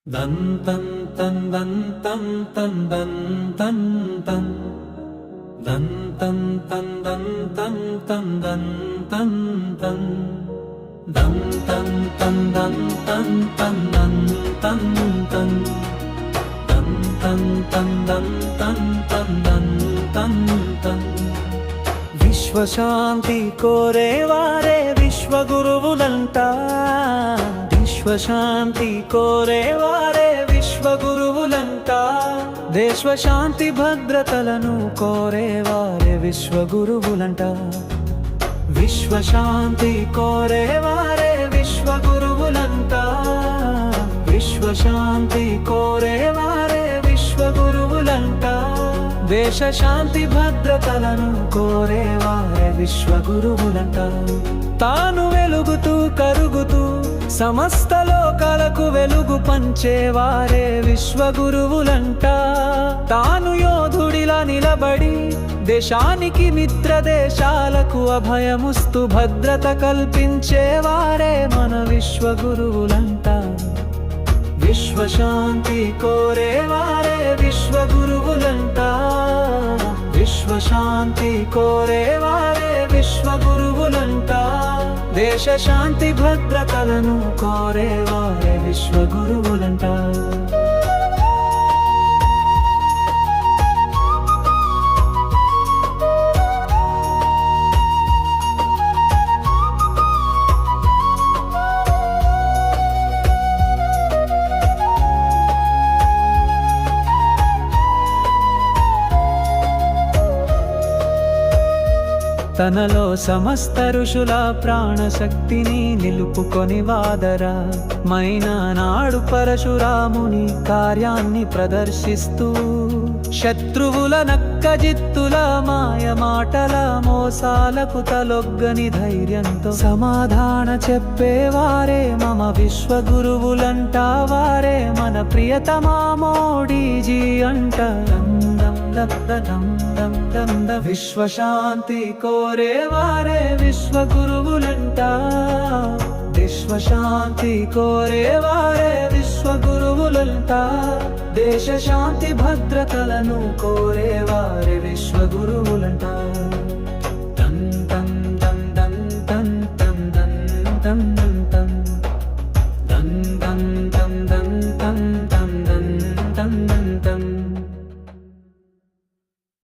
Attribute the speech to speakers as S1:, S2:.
S1: దంతం తం దంతం తం దంతం తం దంతం తం దంతం తం దంతం తం దంతం తం దంతం తం దంతం తం దంతం తం దంతం తం దంతం తం విశ్వశాంతి కోరేవారే విశ్వగురువులంట విశ్వశాంతి కోరేవారే విశ్వగురువులంట దేశశాంతి భద్రతలను కోరేవారే విశ్వగురువులంట విశ్వశాంతి కోరేవారే విశ్వగురువులంట విశ్వశాంతి కోరేవారే విశ్వగురువులంట దేశ శాంతి భద్రతలను కోరేవారే విశ్వగురువులంట తాను వెలుగుతూ కరుగుతూ సమస్త లోకాలకు వెలుగు పంచేవారే విశ్వగురువులంట తాను యోధుడిలా నిలబడి దేశానికి మిత్ర దేశాలకు అభయముస్తూ భద్రత కల్పించేవారే మన విశ్వగురువులంట విశ్వశాంతి కోరేవారే విశ్వగురువులంట విశ్వశాంతి కోరేవారే విశ్వగురువులంట దేశ శాంతి భద్రతలను కోరేవారే విశ్వగురువులంట తనలో సమస్త ఋషుల ప్రాణశక్తిని నిలుపుకొని వాదరా మైన నాడు పరశురాముని కార్యాన్ని ప్రదర్శిస్తూ శత్రువుల నక్కజిత్తుల మాయ మాటల మోసాలకు తలొగ్గని ధైర్యంతో సమాధాన చెప్పేవారే మమ విశ్వగురువులంట వారే మన ప్రియతమా మోడీజీ అంట విశ్వశాంతి కోరేవారే విశ్వగురువులంట విశ్వశాంతి కోరేవారే విశ్వగురువులంట దేశ శాంతి భద్రతలను కోరేవారే విశ్వగురువులంట